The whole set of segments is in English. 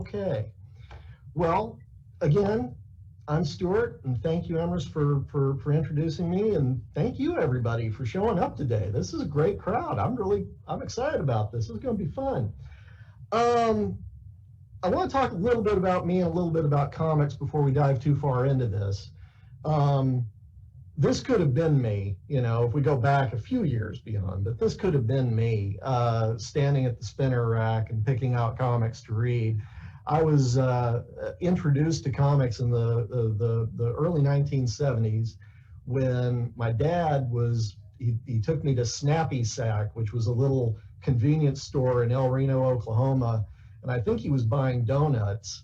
Okay. Well, again, I'm Stewart, and thank you, Emrys, for introducing me, and thank you, everybody, for showing up today. This is a great crowd. I'm excited about this. It's going to be fun. Um, I want to talk a little bit about me and a little bit about comics before we dive too far into this. Um, this could have been me, if we go back a few years beyond, but this could have been me standing at the spinner rack and picking out comics to read. I was introduced to comics in the early 1970s when my dad he took me to Snappy Sack, which was a little convenience store in El Reno, Oklahoma, and I think he was buying donuts.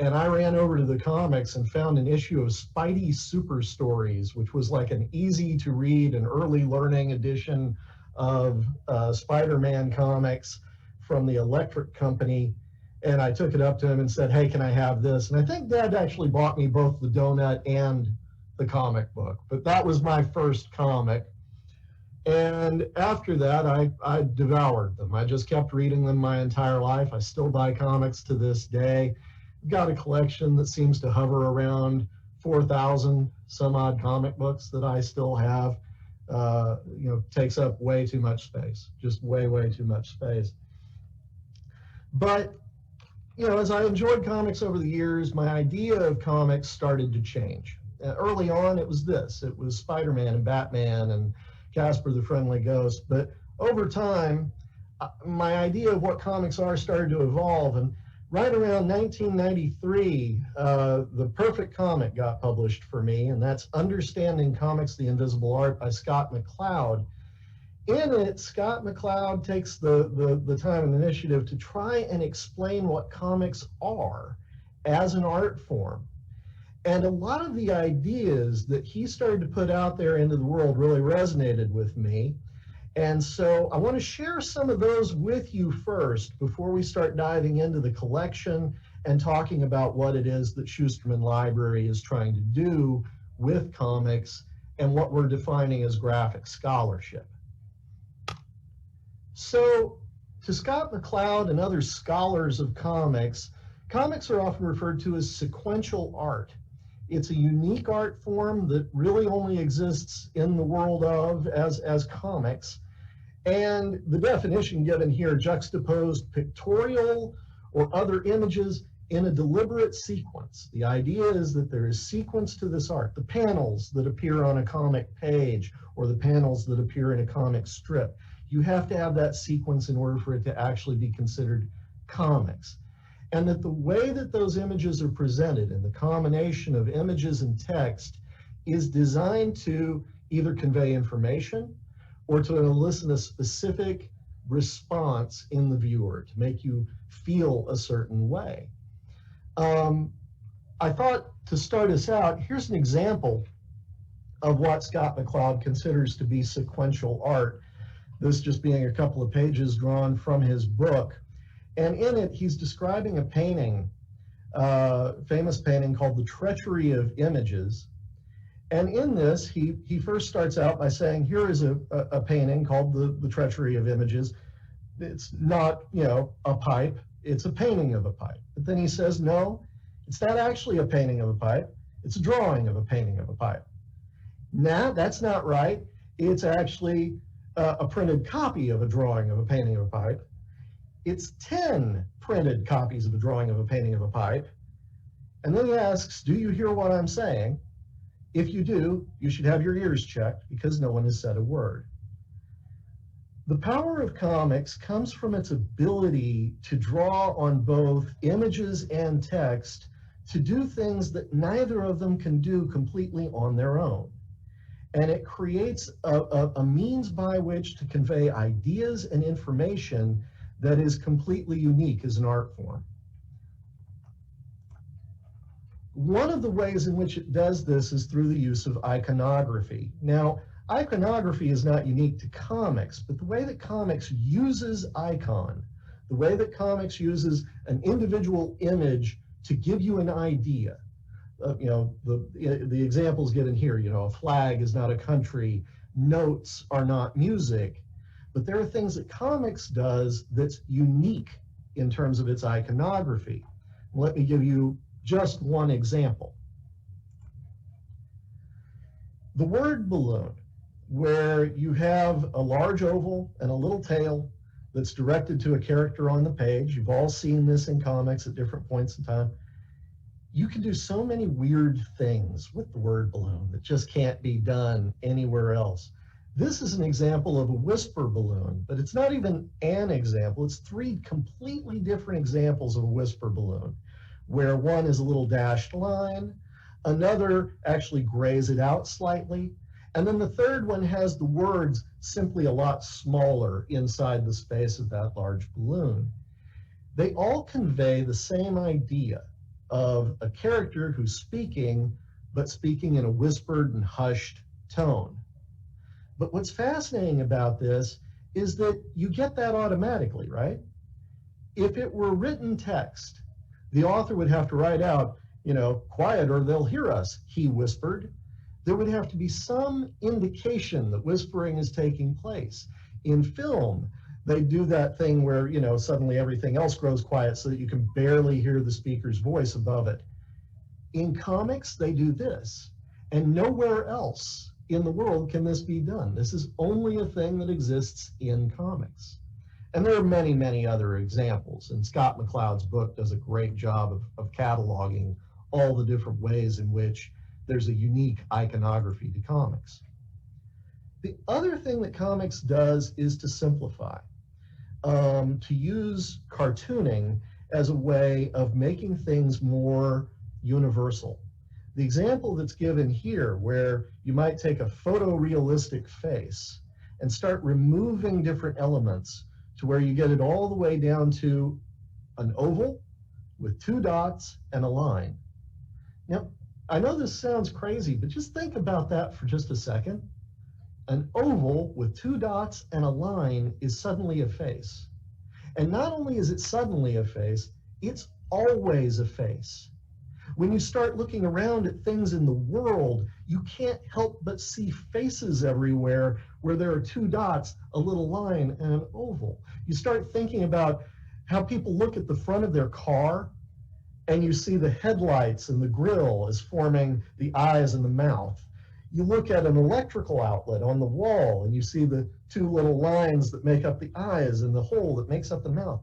And I ran over to the comics and found an issue of Spidey Super Stories, which was like an easy to read and early learning edition of Spider-Man comics from the Electric Company. And I took it up to him and said, hey, can I have this? And I think Dad actually bought me both the donut and the comic book, but that was my first comic. And after that, I devoured them. I just kept reading them my entire life. I still buy comics to this day. I've got a collection that seems to hover around 4,000 some odd comic books that I still have. Takes up way too much space, just way, way too much space. But as I enjoyed comics over the years, my idea of comics started to change. Early on, it was this. It was Spider-Man and Batman and Casper the Friendly Ghost. But over time, my idea of what comics are started to evolve. And right around 1993, the perfect comic got published for me, and that's Understanding Comics, the Invisible Art by Scott McCloud. In it, Scott McCloud takes the time and initiative to try and explain what comics are as an art form. And a lot of the ideas that he started to put out there into the world really resonated with me. And so I want to share some of those with you first before we start diving into the collection and talking about what it is that Schusterman Library is trying to do with comics and what we're defining as graphic scholarship. So, to Scott McCloud and other scholars of comics, comics are often referred to as sequential art. It's a unique art form that really only exists in the world of as comics. And the definition given here, juxtaposed pictorial or other images in a deliberate sequence. The idea is that there is sequence to this art. The panels that appear on a comic page or the panels that appear in a comic strip. You have to have that sequence in order for it to actually be considered comics. And that the way that those images are presented and the combination of images and text is designed to either convey information or to elicit a specific response in the viewer, to make you feel a certain way. I thought to start us out, here's an example of what Scott McCloud considers to be sequential art. This just being a couple of pages drawn from his book. And in it, he's describing a painting, famous painting called The Treachery of Images. And in this, he first starts out by saying, here is a painting called the Treachery of Images. It's not, a pipe, it's a painting of a pipe. But then he says, no, it's not actually a painting of a pipe, it's a drawing of a painting of a pipe. Nah, that's not right. It's actually a printed copy of a drawing of a painting of a pipe. It's 10 printed copies of a drawing of a painting of a pipe. And then he asks, do you hear what I'm saying? If you do, you should have your ears checked because no one has said a word. The power of comics comes from its ability to draw on both images and text to do things that neither of them can do completely on their own. And it creates a means by which to convey ideas and information that is completely unique as an art form. One of the ways in which it does this is through the use of iconography. Now, iconography is not unique to comics, but the way that comics uses icon, the way that comics uses an individual image to give you an idea. The examples given here, a flag is not a country, notes are not music, but there are things that comics does that's unique in terms of its iconography. Let me give you just one example. The word balloon, where you have a large oval and a little tail that's directed to a character on the page. You've all seen this in comics at different points in time. You can do so many weird things with the word balloon that just can't be done anywhere else. This is an example of a whisper balloon, but it's not even an example. It's three completely different examples of a whisper balloon, where one is a little dashed line, another actually grays it out slightly, and then the third one has the words simply a lot smaller inside the space of that large balloon. They all convey the same idea of a character who's speaking, but speaking in a whispered and hushed tone. But what's fascinating about this is that you get that automatically, right? If it were written text, the author would have to write out, quiet or they'll hear us, he whispered. There would have to be some indication that whispering is taking place. In film, they do that thing where, suddenly everything else grows quiet so that you can barely hear the speaker's voice above it. In comics, they do this, and nowhere else in the world can this be done. This is only a thing that exists in comics. And there are many, many other examples, and Scott McCloud's book does a great job of cataloging all the different ways in which there's a unique iconography to comics. The other thing that comics does is to simplify, to use cartooning as a way of making things more universal. The example that's given here, where you might take a photorealistic face and start removing different elements to where you get it all the way down to an oval with 2 dots and a line. Now, I know this sounds crazy, but just think about that for just a second. An oval with 2 dots and a line is suddenly a face. And not only is it suddenly a face, it's always a face. When you start looking around at things in the world, you can't help but see faces everywhere where there are 2 dots, a little line, and an oval. You start thinking about how people look at the front of their car, and you see the headlights and the grille as forming the eyes and the mouth. You look at an electrical outlet on the wall, and you see the 2 little lines that make up the eyes and the hole that makes up the mouth.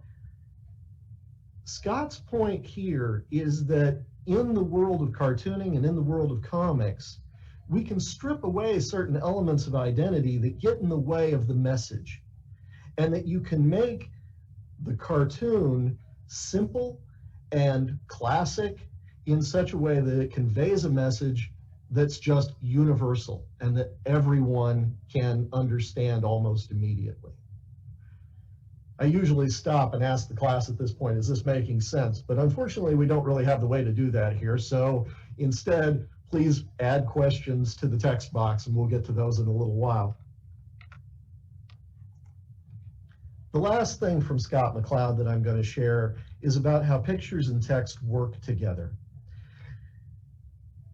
Scott's point here is that in the world of cartooning and in the world of comics, we can strip away certain elements of identity that get in the way of the message, and that you can make the cartoon simple and classic in such a way that it conveys a message that's just universal and that everyone can understand almost immediately. I usually stop and ask the class at this point, is this making sense? But unfortunately, we don't really have the way to do that here. So instead, please add questions to the text box, and we'll get to those in a little while. The last thing from Scott McCloud that I'm going to share is about how pictures and text work together.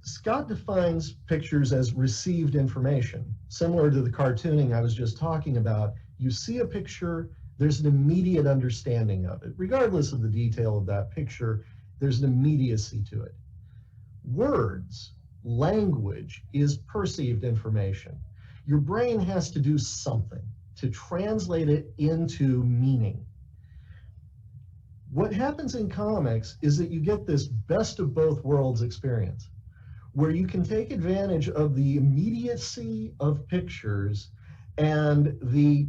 Scott defines pictures as received information. Similar to the cartooning I was just talking about, you see a picture, there's an immediate understanding of it. Regardless of the detail of that picture, there's an immediacy to it. Words, language, is perceived information. Your brain has to do something to translate it into meaning. What happens in comics is that you get this best of both worlds experience, where you can take advantage of the immediacy of pictures and the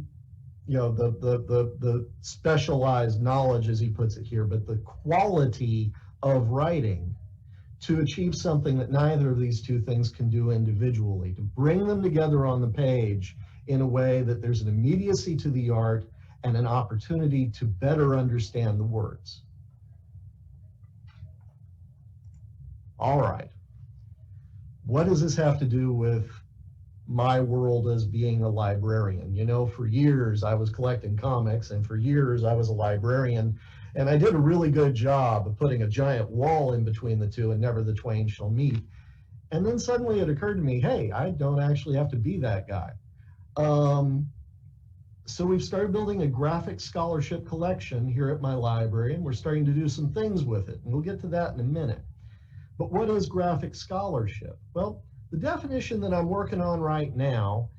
specialized knowledge, as he puts it here, but the quality of writing to achieve something that neither of these two things can do individually, to bring them together on the page in a way that there's an immediacy to the art and an opportunity to better understand the words. All right. What does this have to do with my world as being a librarian? You know, for years I was collecting comics, and for years I was a librarian, and I did a really good job of putting a giant wall in between the two, and never the twain shall meet. And then suddenly it occurred to me, hey, I don't actually have to be that guy. So we've started building a graphic scholarship collection here at my library, and we're starting to do some things with it, and we'll get to that in a minute. But what is graphic scholarship? Well, the definition that I'm working on right now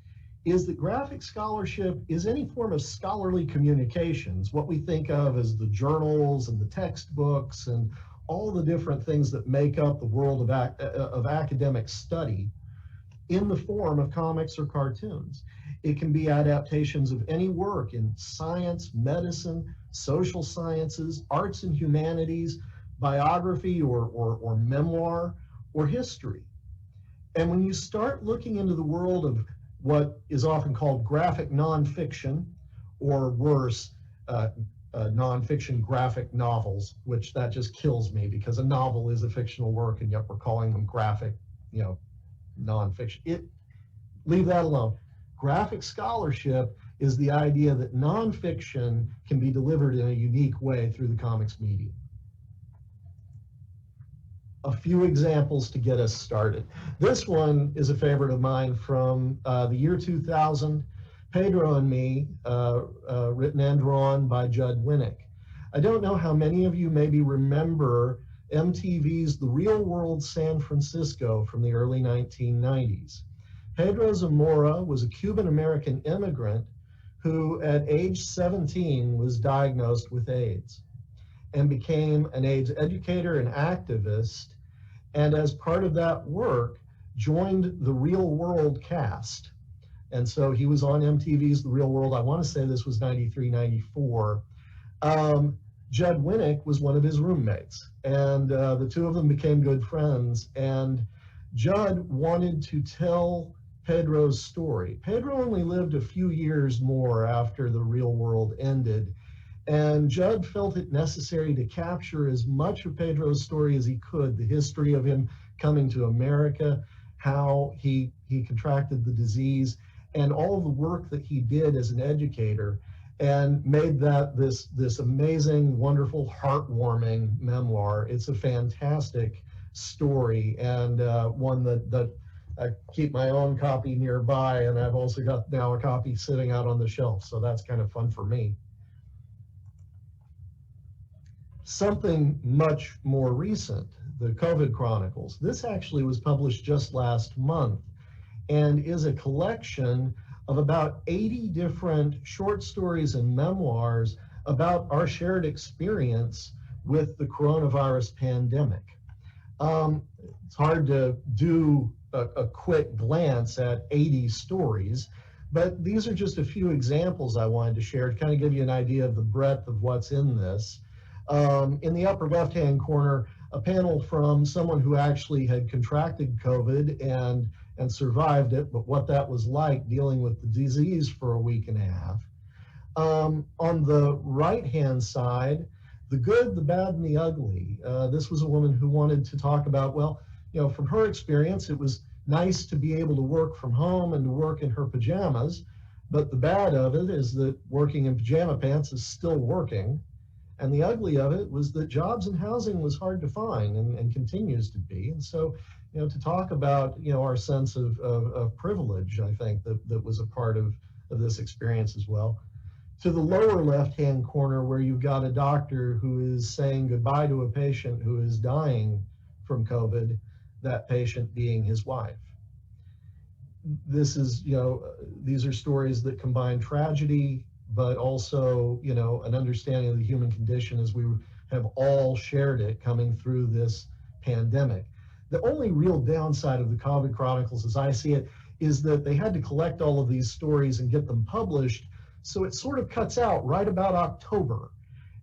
is that graphic scholarship is any form of scholarly communications, what we think of as the journals and the textbooks and all the different things that make up the world of academic study, in the form of comics or cartoons. It can be adaptations of any work in science, medicine, social sciences, arts and humanities, biography or memoir or history. And when you start looking into the world of what is often called graphic nonfiction, or worse, nonfiction graphic novels, which that just kills me, because a novel is a fictional work and yet we're calling them graphic, nonfiction. Leave that alone. Graphic scholarship is the idea that nonfiction can be delivered in a unique way through the comics medium. A few examples to get us started. This one is a favorite of mine from the year 2000, Pedro and Me, written and drawn by Judd Winnick. I don't know how many of you maybe remember MTV's The Real World San Francisco from the early 1990s. Pedro Zamora was a Cuban-American immigrant who at age 17 was diagnosed with AIDS and became an AIDS educator and activist, and as part of that work joined the Real World cast. And so he was on MTV's The Real World. I want to say this was 93, 94. Judd Winnick was one of his roommates, and the two of them became good friends, and Judd wanted to tell Pedro's story. Pedro only lived a few years more after The Real World ended, and Judd felt it necessary to capture as much of Pedro's story as he could, the history of him coming to America, how he contracted the disease, and all the work that he did as an educator, and made that this amazing, wonderful, heartwarming memoir. It's a fantastic story, and one that I keep my own copy nearby, and I've also got now a copy sitting out on the shelf, so that's kind of fun for me. Something much more recent, the COVID Chronicles. This actually was published just last month and is a collection of about 80 different short stories and memoirs about our shared experience with the coronavirus pandemic. It's hard to do a quick glance at 80 stories, but these are just a few examples I wanted to share to kind of give you an idea of the breadth of what's in this. In the upper left-hand corner, a panel from someone who actually had contracted COVID and survived it, but what that was like dealing with the disease for a week and a half. On the right-hand side, the good, the bad, and the ugly. This was a woman who wanted to talk about, well, from her experience, it was nice to be able to work from home and to work in her pajamas, but the bad of it is that working in pajama pants is still working. And the ugly of it was that jobs and housing was hard to find and continues to be. And so, to talk about, our sense of privilege, I think that was a part of this experience as well. To the lower left-hand corner, where you've got a doctor who is saying goodbye to a patient who is dying from COVID, that patient being his wife. This is, these are stories that combine tragedy, but also, an understanding of the human condition as we have all shared it coming through this pandemic. The only real downside of the COVID Chronicles, as I see it, is that they had to collect all of these stories and get them published, so it sort of cuts out right about October.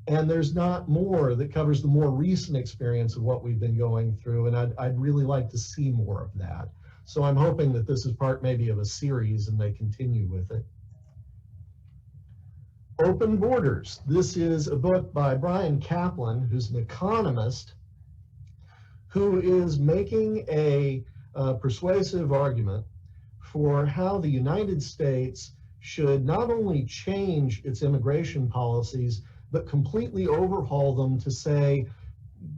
And there's not more that covers the more recent experience of what we've been going through, and I'd really like to see more of that. So I'm hoping that this is part maybe of a series and they continue with it. Open Borders. This is a book by Brian Kaplan, who's an economist who is making a persuasive argument for how the United States should not only change its immigration policies, but completely overhaul them to say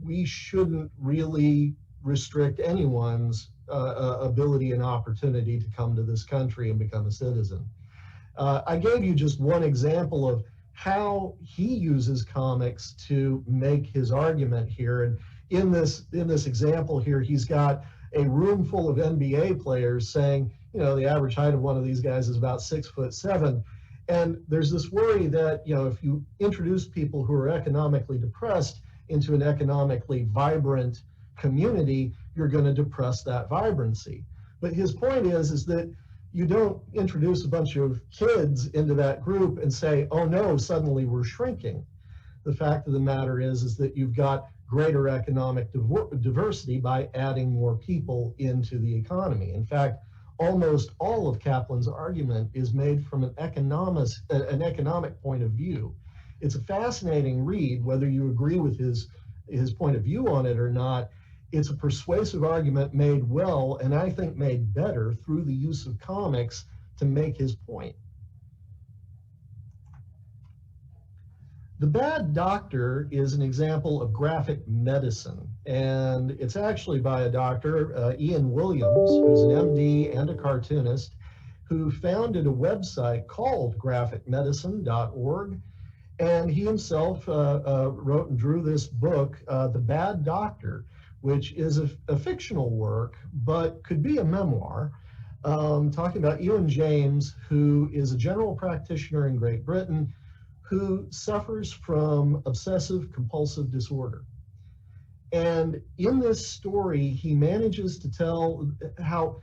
we shouldn't really restrict anyone's ability and opportunity to come to this country and become a citizen. I gave you just one example of how he uses comics to make his argument here. And in this example here, he's got a room full of NBA players saying, the average height of one of these guys is about 6'7". And there's this worry that, if you introduce people who are economically depressed into an economically vibrant community, you're going to depress that vibrancy. But his point is that you don't introduce a bunch of kids into that group and say, oh no, suddenly we're shrinking. The fact of the matter is that you've got greater economic diversity by adding more people into the economy. In fact, almost all of Kaplan's argument is made from an economic point of view. It's a fascinating read, whether you agree with his point of view on it or not. It's a persuasive argument made well, and I think made better through the use of comics to make his point. The Bad Doctor is an example of graphic medicine, and it's actually by a doctor, Ian Williams, who's an MD and a cartoonist, who founded a website called graphicmedicine.org, and he himself wrote and drew this book, The Bad Doctor, which is a fictional work, but could be a memoir, talking about Ewan James, who is a general practitioner in Great Britain, who suffers from obsessive compulsive disorder. And in this story, he manages to tell how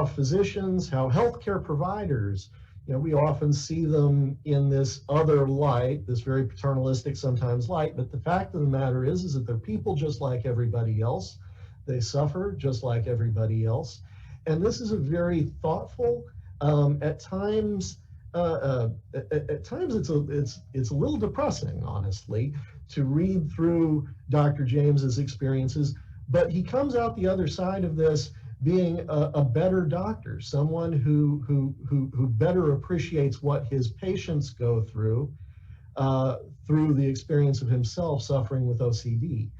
physicians, how healthcare providers, we often see them in this other light, this very paternalistic sometimes light, but the fact of the matter is that they're people just like everybody else. They suffer just like everybody else. And this is a very thoughtful, at times it's a little depressing, honestly, to read through Dr. James's experiences, but he comes out the other side of this being a better doctor, someone who better appreciates what his patients go through the experience of himself suffering with OCD.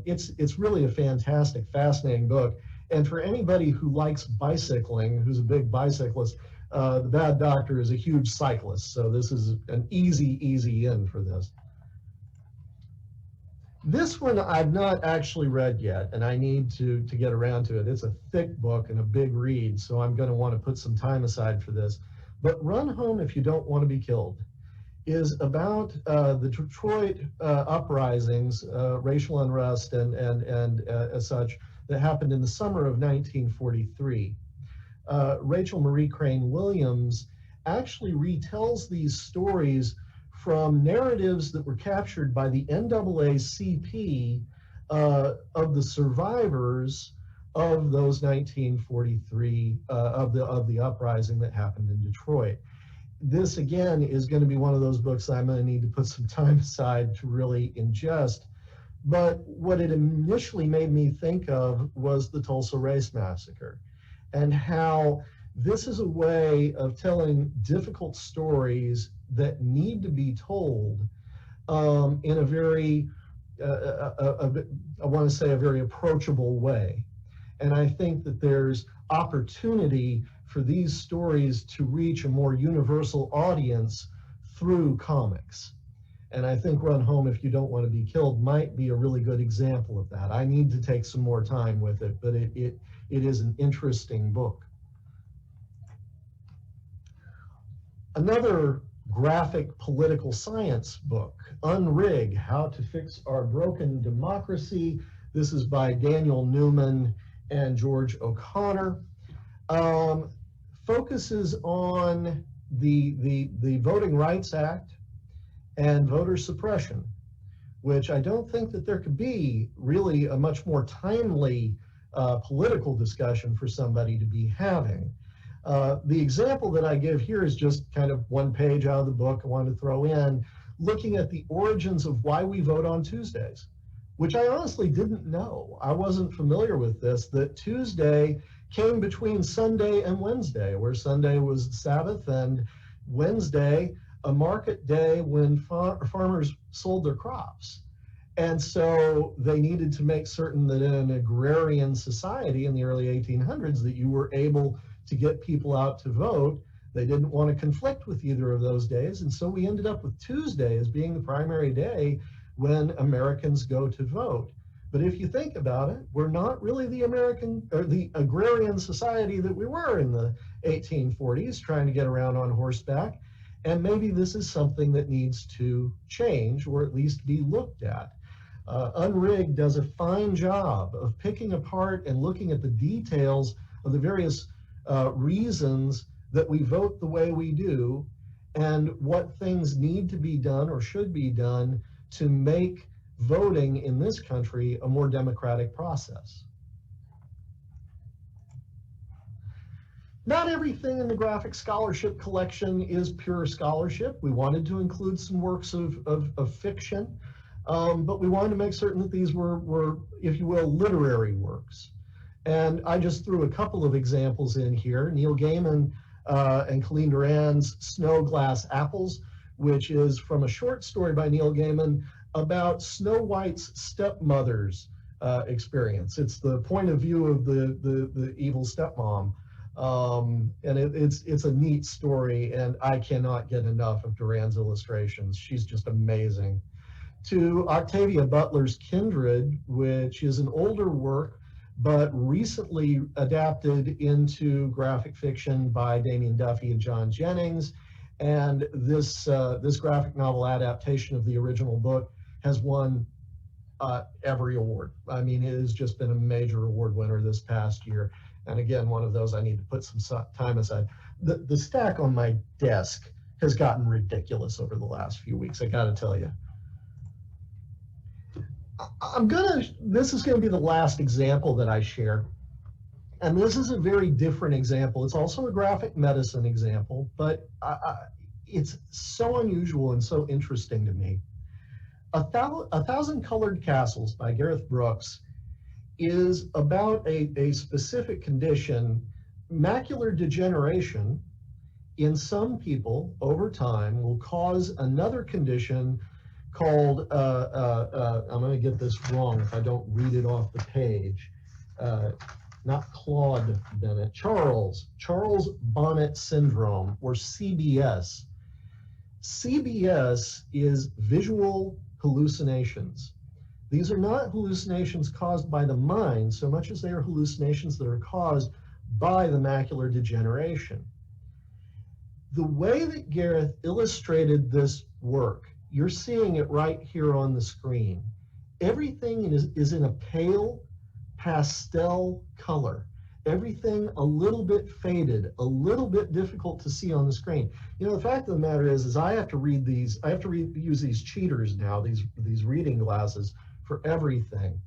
It's really a fantastic, fascinating book. And for anybody who likes bicycling, who's a big bicyclist, The Bad Doctor is a huge cyclist, so this is an easy in for this. This one I've not actually read yet, and I need to get around to it. It's a thick book and a big read, so I'm going to want to put some time aside for this. But Run Home If You Don't Want to Be Killed is about the Detroit uprisings, racial unrest, and as such, that happened in the summer of 1943. Rachel Marie Crane Williams actually retells these stories from narratives that were captured by the NAACP of the survivors of those 1943 of the uprising that happened in Detroit. This again is going to be one of those books I'm going to need to put some time aside to really ingest. But what it initially made me think of was the Tulsa Race Massacre, and how this is a way of telling difficult stories that need to be told in a very, I want to say, a very approachable way. And I think that there's opportunity for these stories to reach a more universal audience through comics. And I think Run Home If You Don't Want to Be Killed might be a really good example of that. I need to take some more time with it, but it is an interesting book. Another graphic political science book, Unrigged, How to Fix Our Broken Democracy. This is by Daniel Newman and George O'Connor. Focuses on the Voting Rights Act and voter suppression, which I don't think that there could be really a much more timely political discussion for somebody to be having. The example that I give here is just kind of one page out of the book I wanted to throw in, looking at the origins of why we vote on Tuesdays, which I honestly didn't know. I wasn't familiar with this, that Tuesday came between Sunday and Wednesday, where Sunday was the Sabbath and Wednesday a market day when farmers sold their crops. And so they needed to make certain that in an agrarian society in the early 1800s that you were able to get people out to vote, They didn't want to conflict with either of those days, and so we ended up with Tuesday as being the primary day when Americans go to vote. But if you think about it, we're not really the American or the agrarian society that we were in the 1840s, trying to get around on horseback. And maybe this is something that needs to change or at least be looked at. Unrigged does a fine job of picking apart and looking at the details of the various reasons that we vote the way we do and what things need to be done or should be done to make voting in this country a more democratic process. Not everything in the graphic scholarship collection is pure scholarship. We wanted to include some works of fiction, but we wanted to make certain that these were, if you will, literary works. And I just threw a couple of examples in here. Neil Gaiman and Colleen Doran's Snow Glass Apples, which is from a short story by Neil Gaiman about Snow White's stepmother's experience. It's the point of view of the evil stepmom. And it's a neat story, and I cannot get enough of Doran's illustrations. She's just amazing. To Octavia Butler's Kindred, which is an older work, but recently adapted into graphic fiction by Damien Duffy and John Jennings. And this graphic novel adaptation of the original book has won every award. I mean, it has just been a major award winner this past year. And again, one of those I need to put some time aside. The stack on my desk has gotten ridiculous over the last few weeks, I gotta tell you. This is gonna be the last example that I share. And this is a very different example. It's also a graphic medicine example, but it's so unusual and so interesting to me. A Thousand Colored Castles by Gareth Brooks is about a specific condition, macular degeneration in some people over time will cause another condition called, I'm going to get this wrong if I don't read it off the page, not Claude Bennett, Charles Bonnet Syndrome, or CBS. CBS is visual hallucinations. These are not hallucinations caused by the mind so much as they are hallucinations that are caused by the macular degeneration. The way that Gareth illustrated this work, you're seeing it right here on the screen. Everything is in a pale pastel color. Everything a little bit faded, a little bit difficult to see on the screen. You know, the fact of the matter is I have to read these, use these cheaters now, these reading glasses for everything.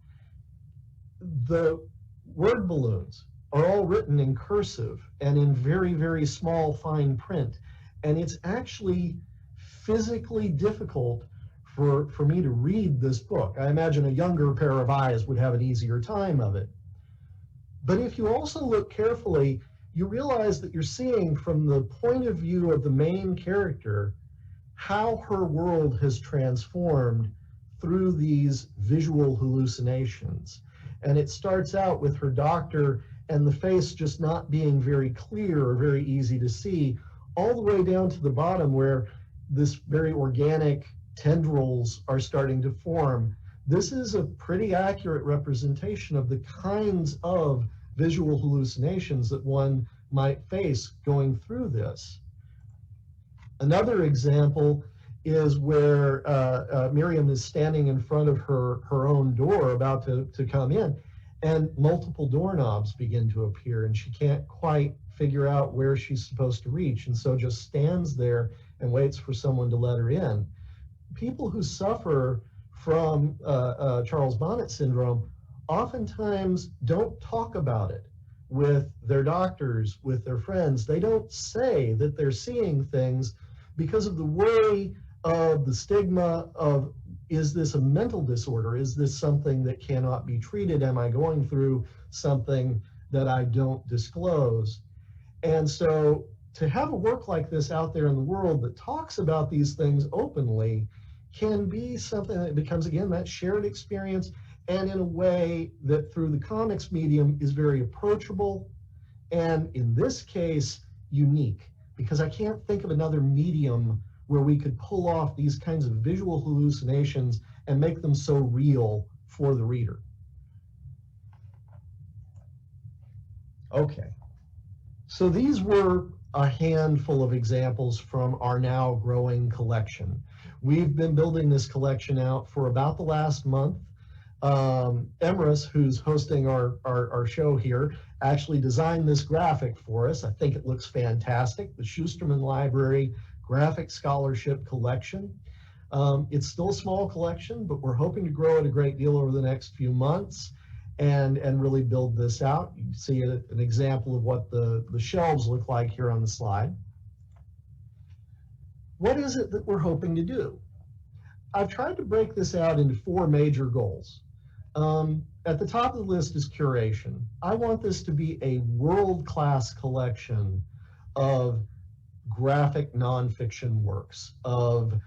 The word balloons are all written in cursive and in very, very small fine print. And it's actually physically difficult for me to read this book. I imagine a younger pair of eyes would have an easier time of it. But if you also look carefully, you realize that you're seeing from the point of view of the main character how her world has transformed through these visual hallucinations. And it starts out with her doctor and the face just not being very clear or very easy to see, all the way down to the bottom where this very organic tendrils are starting to form. This is a pretty accurate representation of the kinds of visual hallucinations that one might face going through this. Another example is where Miriam is standing in front of her own door about to come in, and multiple doorknobs begin to appear, and she can't quite figure out where she's supposed to reach, and so just stands there and waits for someone to let her in. People who suffer from Charles Bonnet syndrome oftentimes don't talk about it with their doctors, with their friends. They don't say that they're seeing things because of the worry of the stigma of, is this a mental disorder? Is this something that cannot be treated? Am I going through something that I don't disclose? And so to have a work like this out there in the world that talks about these things openly can be something that becomes, again, that shared experience, and in a way that through the comics medium is very approachable, and in this case, unique, because I can't think of another medium where we could pull off these kinds of visual hallucinations and make them so real for the reader. Okay, so these were a handful of examples from our now growing collection. We've been building this collection out for about the last month. Emrys, who's hosting our show here, actually designed this graphic for us. I think it looks fantastic. The Schusterman Library Graphic Scholarship Collection. It's still a small collection, but we're hoping to grow it a great deal over the next few months and really build this out. You can see an example of what the shelves look like here on the slide. What is it that we're hoping to do? I've tried to break this out into 4 major goals. At the top of the list is curation. I want this to be a world-class collection of graphic nonfiction works, of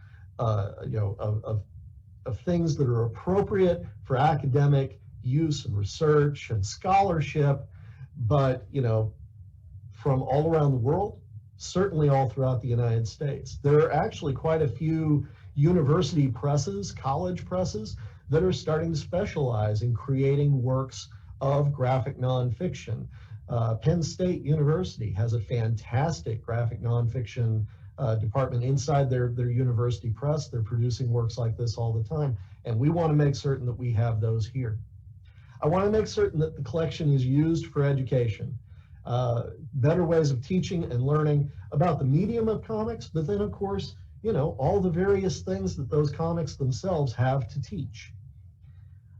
things that are appropriate for academic use and research and scholarship, but from all around the world, certainly all throughout the United States. There are actually quite a few university presses, college presses, that are starting to specialize in creating works of graphic nonfiction. Penn State University has a fantastic graphic nonfiction department inside their university press. They're producing works like this all the time, and we want to make certain that we have those here. I want to make certain that the collection is used for education, better ways of teaching and learning about the medium of comics, but then of course, all the various things that those comics themselves have to teach.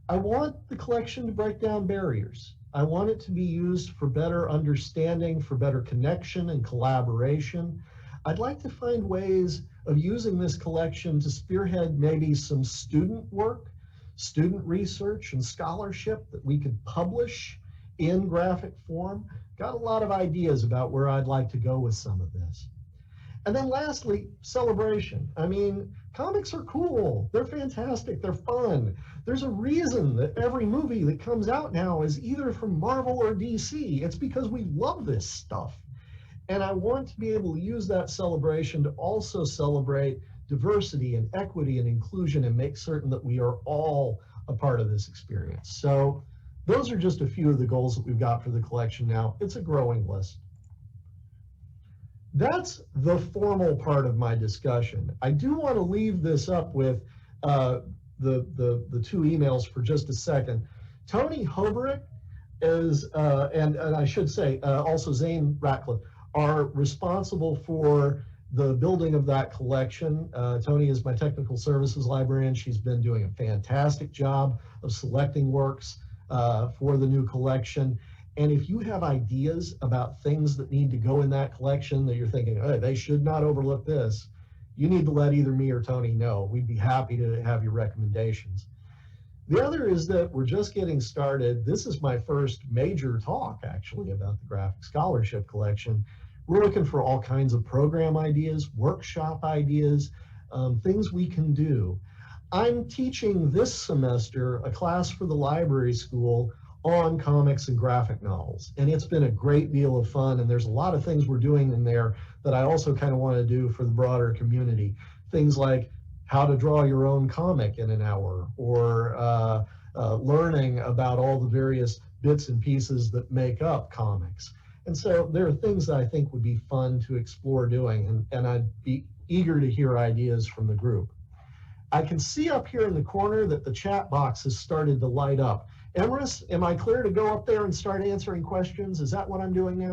I want the collection to break down barriers. I want it to be used for better understanding, for better connection and collaboration. I'd like to find ways of using this collection to spearhead maybe some student work, student research and scholarship that we could publish in graphic form. Got a lot of ideas about where I'd like to go with some of this. And then lastly, celebration. I mean, comics are cool. They're fantastic. They're fun. There's a reason that every movie that comes out now is either from Marvel or DC. It's because we love this stuff. And I want to be able to use that celebration to also celebrate diversity and equity and inclusion and make certain that we are all a part of this experience. So those are just a few of the goals that we've got for the collection now. It's a growing list. That's the formal part of my discussion. I do want to leave this up with the 2 emails for just a second. Tony Hoberick is, and I should say also Zane Ratcliffe, are responsible for the building of that collection. Tony is my technical services librarian. She's been doing a fantastic job of selecting works for the new collection. And if you have ideas about things that need to go in that collection that you're thinking, oh, they should not overlook this, you need to let either me or Tony know. We'd be happy to have your recommendations. The other is that we're just getting started. This is my first major talk, actually, about the Graphic Scholarship Collection. We're looking for all kinds of program ideas, workshop ideas, things we can do. I'm teaching this semester a class for the library school on comics and graphic novels. And it's been a great deal of fun, and there's a lot of things we're doing in there that I also kind of want to do for the broader community. Things like how to draw your own comic in an hour, or learning about all the various bits and pieces that make up comics. And so there are things that I think would be fun to explore doing, and I'd be eager to hear ideas from the group. I can see up here in the corner that the chat box has started to light up. Emrys, am I clear to go up there and start answering questions? Is that what I'm doing now?